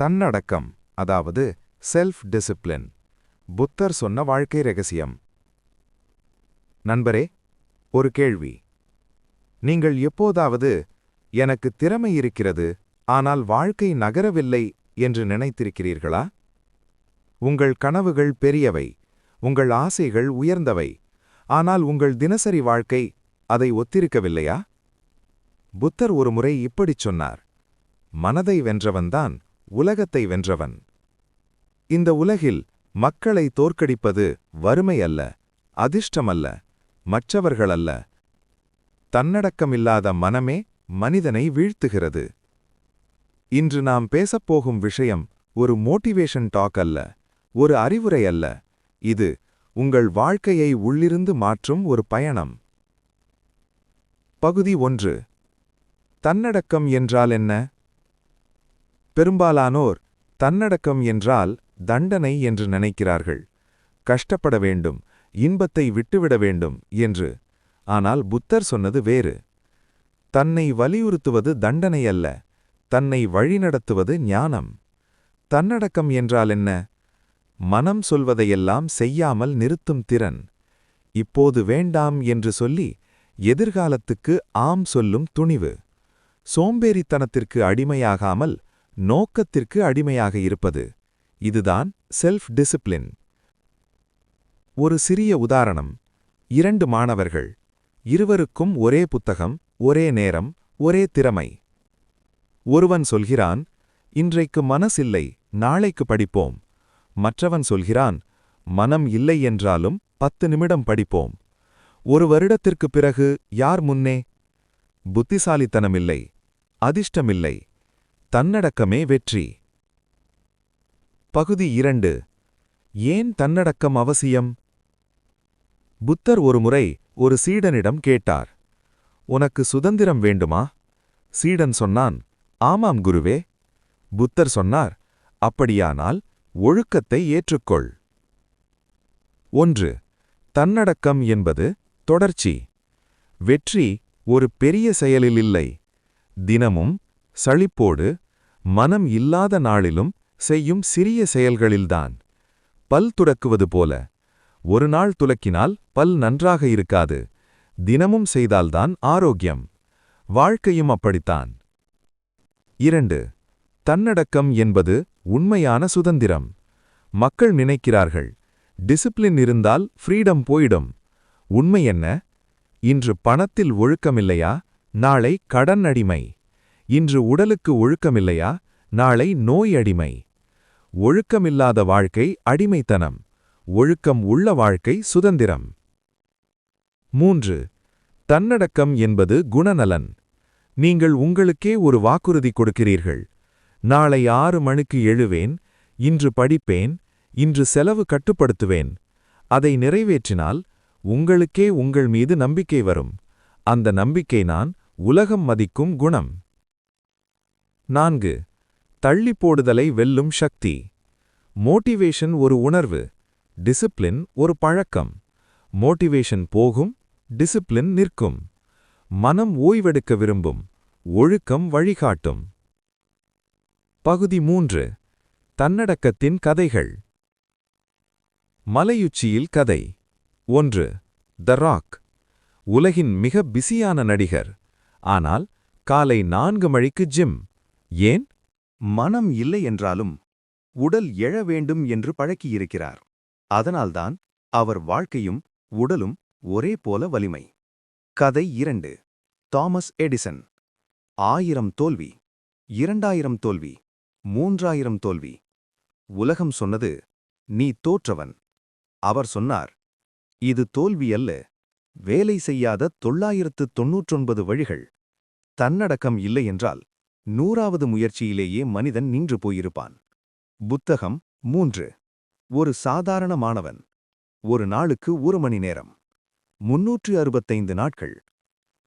தன்னடக்கம், அதாவது self discipline. புத்தர் சொன்ன வாழ்க்கை ரகசியம். நண்பரே, ஒரு கேள்வி. நீங்கள் எப்போதாவது எனக்கு திறமை இருக்கிறது, ஆனால் வாழ்க்கை நகரவில்லை என்று நினைத்திருக்கிறீர்களா? உங்கள் கனவுகள் பெரியவை, உங்கள் ஆசைகள் உயர்ந்தவை, ஆனால் உங்கள் தினசரி வாழ்க்கை அதை ஒத்திருக்கவில்லையா? புத்தர் ஒருமுறை இப்படிச் சொன்னார்: மனதை வென்றவன்தான் உலகத்தை வென்றவன். இந்த உலகில் மக்களை தோற்கடிப்பது வறுமை அல்ல, அதிர்ஷ்டமல்ல, மற்றவர்களல்ல. தன்னடக்கமில்லாத மனமே மனிதனை வீழ்த்துகிறது. இன்று நாம் பேசப்போகும் விஷயம் ஒரு மோட்டிவேஷன் டாக் அல்ல, ஒரு அறிவுரை அல்ல. இது உங்கள் வாழ்க்கையை உள்ளிருந்து மாற்றும் ஒரு பயணம். பகுதி 1. தன்னடக்கம் என்றால் என்ன? பெரும்பாலானோர் தன்னடக்கம் என்றால் தண்டனை என்று நினைக்கிறார்கள். கஷ்டப்பட வேண்டும், இன்பத்தை விட்டுவிட வேண்டும் என்று. ஆனால் புத்தர் சொன்னது வேறு. தன்னை வலியுறுத்துவது தண்டனை அல்ல, தன்னை வழிநடத்துவது ஞானம். தன்னடக்கம் என்றால் என்ன? மனம் சொல்வதையெல்லாம் செய்யாமல் நிறுத்தும் திறன். இப்போது வேண்டாம் என்று சொல்லி எதிர்காலத்துக்கு ஆம் சொல்லும் துணிவு. சோம்பேறித்தனத்திற்கு அடிமையாகாமல் நோக்கத்திற்கு அடிமையாக இருப்பது. இதுதான் செல்ஃப் டிசிப்ளின். ஒரு சிறிய உதாரணம். 2 மாணவர்கள். இருவருக்கும் ஒரே புத்தகம், ஒரே நேரம், ஒரே திறமை. ஒருவன் சொல்கிறான், இன்றைக்கு மனசில்லை, நாளைக்கு படிப்போம். மற்றவன் சொல்கிறான், மனம் இல்லை என்றாலும் 10 நிமிடம் படிப்போம். 1 வருடத்திற்குப் பிறகு யார் முன்னே? புத்திசாலித்தனமில்லை, அதிர்ஷ்டமில்லை, தன்னடக்கமே வெற்றி. பகுதி 2. ஏன் தன்னடக்கம் அவசியம்? புத்தர் ஒருமுறை ஒரு சீடனிடம் கேட்டார், உனக்கு சுதந்திரம் வேண்டுமா? சீடன் சொன்னான், ஆமாம் குருவே. புத்தர் சொன்னார், அப்படியானால் ஒழுக்கத்தை ஏற்றுக்கொள். 1. தன்னடக்கம் என்பது தொடர்ச்சி. வெற்றி ஒரு பெரிய செயலில் இல்லை, தினமும் சலிப்போடு மனம் இல்லாத நாளிலும் செய்யும் சிறிய செயல்களில்தான். பல் துலக்குவது போல. ஒரு நாள் துலக்கினால் பல் நன்றாக இருக்காது, தினமும் செய்தால்தான் ஆரோக்கியம். வாழ்க்கையும் அப்படித்தான். 2. தன்னடக்கம் என்பது உண்மையான சுதந்திரம். மக்கள் நினைக்கிறார்கள், டிசிப்ளின் இருந்தால் ஃப்ரீடம் போயிடும். உண்மை என்ன? இன்று பணத்தில் ஒழுக்கமில்லையா, நாளை கடன் அடிமை. இன்று உடலுக்கு ஒழுக்கமில்லையா, நாளை நோய் அடிமை. ஒழுக்கமில்லாத வாழ்க்கை அடிமைத்தனம், ஒழுக்கம் உள்ள வாழ்க்கை சுதந்திரம். 3. தன்னடக்கம் என்பது குணநலன். நீங்கள் உங்களுக்கே ஒரு வாக்குறுதி கொடுக்கிறீர்கள். நாளை 6 மணிக்கு எழுவேன், இன்று படிப்பேன், இன்று செலவு கட்டுப்படுத்துவேன். அதை நிறைவேற்றினால் உங்களுக்கே உங்கள் மீது நம்பிக்கை வரும். அந்த நம்பிக்கை நான் உலகம் மதிக்கும் குணம். 4. தள்ளிப்போடுதலை வெல்லும் சக்தி. மோட்டிவேஷன் ஒரு உணர்வு, டிசிப்ளின் ஒரு பழக்கம். மோட்டிவேஷன் போகும், டிசிப்ளின் நிற்கும். மனம் ஓய்வெடுக்க விரும்பும், ஒழுக்கம் வழிகாட்டும். பகுதி 3. தன்னடக்கத்தின் கதைகள். மலையுச்சியில் கதை. 1. த ராக். உலகின் மிக பிஸியான நடிகர். ஆனால் காலை 4 மணிக்கு ஜிம். ஏன்? மனம் இல்லை என்றாலும் உடல் எழ வேண்டும் என்று பழக்கியிருக்கிறார். அதனால்தான் அவர் வாழ்க்கையும் உடலும் ஒரே போல வலிமை. கதை 2. Thomas Edison. 1000 தோல்வி, 2000 தோல்வி, 3000 தோல்வி. உலகம் சொன்னது, நீ தோற்றவன். அவர் சொன்னார், இது தோல்வி அல்ல, வேலை செய்யாத 999 வழிகள். தன்னடக்கம் இல்லை என்றால் 100வது முயற்சியிலேயே மனிதன் நின்று போயிருப்பான். புத்தகம் 3. ஒரு சாதாரண மாணவன். ஒரு நாளுக்கு 1 மணி நேரம், 365 நாட்கள்,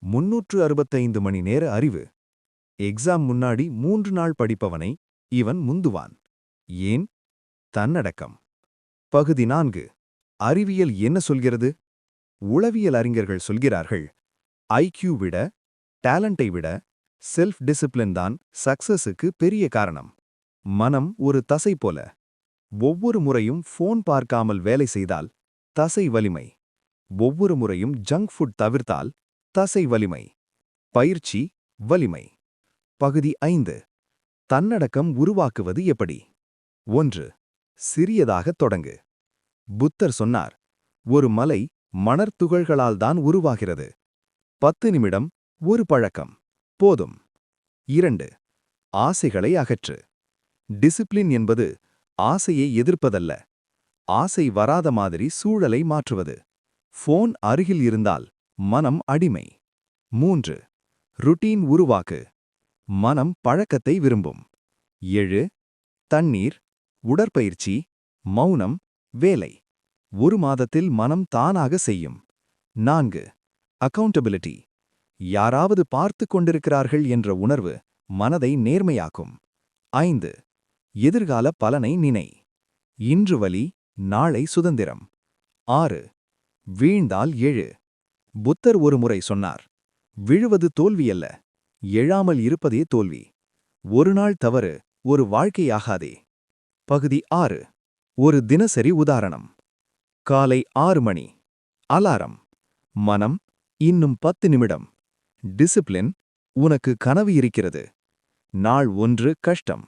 365 மணி நேர அறிவு. எக்ஸாம் முன்னாடி 3 நாள் படிப்பவனை இவன் முந்துவான். ஏன்? தன்னடக்கம். பகுதி 4. அறிவியல் என்ன சொல்கிறது? உளவியல் அறிஞர்கள் சொல்கிறார்கள், ஐக்யூ விட, டேலண்டை விட செல்ஃப் டிசிப்ளின் தான் சக்சஸுக்கு பெரிய காரணம். மனம் ஒரு தசை போல. ஒவ்வொரு முறையும் ஃபோன் பார்க்காமல் வேலை செய்தால் தசை வலிமை. ஒவ்வொரு முறையும் ஜங்க் ஃபுட் தவிர்த்தால் தசை வலிமை. பயிற்சி வலிமை. பகுதி 5. தன்னடக்கம் உருவாக்குவது எப்படி? 1. சிறியதாகத் தொடங்கு. புத்தர் சொன்னார், ஒரு மலை மணற்துகள்களால் தான் உருவாகிறது. 10 நிமிடம் ஒரு பழக்கம் போதும். 2. ஆசைகளை அகற்று. டிசிப்ளின் என்பது ஆசையை எதிர்ப்பதல்ல, ஆசை வராத மாதிரி சூழலை மாற்றுவது. ஃபோன் அருகில் இருந்தால் மனம் அடிமை. 3. ருட்டீன் உருவாக்கு. மனம் பழக்கத்தை விரும்பும். 7. தண்ணீர், உடற்பயிற்சி, மௌனம், வேலை. 1 மாதத்தில் மனம் தானாக செய்யும். 4. அக்கவுண்டபிலிட்டி. யாராவது பார்த்து கொண்டிருக்கிறார்கள் என்ற உணர்வு மனதை நேர்மையாக்கும். 5. எதிர்கால பலனை நினை. இன்று வலி, நாளை சுதந்திரம். 6. வீழ்ந்தால் எழு. புத்தர் ஒரு முறை சொன்னார், விழுவது தோல்வியல்ல, எழாமல் இருப்பதே தோல்வி. ஒரு நாள் தவறு ஒரு வாழ்க்கையாகாதே. பகுதி 6. ஒரு தினசரி உதாரணம். காலை 6 மணி. அலாரம். மனம், இன்னும் 10 நிமிடம். டிசிப்ளின், உனக்கு கனவு இருக்கிறது. நாள் 1 கஷ்டம்.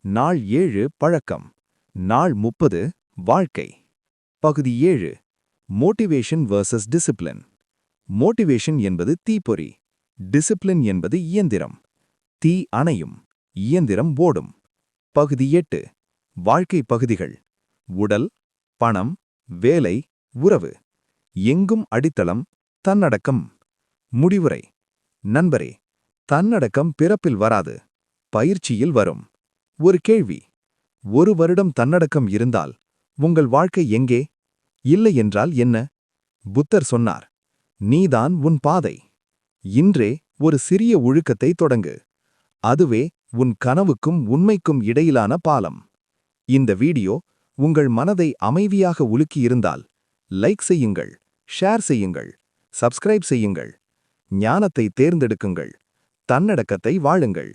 நாள் 7 பழக்கம். நாள் 30 வாழ்க்கை. பகுதி 7. Motivation vs discipline. மோட்டிவேஷன் என்பது தீப்பொறி. டிசிப்ளின் என்பது இயந்திரம். தீ அணையும், இயந்திரம் ஓடும். பகுதி 8. வாழ்க்கை பகுதிகள். உடல், பணம், வேலை, உறவு. எங்கும் அடித்தளம் தன்னடக்கம். முடிவுரை. நண்பரே, தன்னடக்கம் பிறப்பில் வராது, பயிற்சியில் வரும். ஒரு கேள்வி. 1 வருடம் தன்னடக்கம் இருந்தால் உங்கள் வாழ்க்கை எங்கே? இல்லை என்றால் என்ன? புத்தர் சொன்னார், நீதான் உன் பாதை. இன்றே ஒரு சிறிய ஒழுக்கத்தை தொடங்கு. அதுவே உன் கனவுக்கும் உண்மைக்கும் இடையிலான பாலம். இந்த வீடியோ உங்கள் மனதை அமைதியாக உலுக்கியிருந்தால் லைக் செய்யுங்கள், ஷேர் செய்யுங்கள், சப்ஸ்கிரைப் செய்யுங்கள். ஞானத்தை தேர்ந்தெடுக்குங்கள், தன்னடக்கத்தை வாழுங்கள்.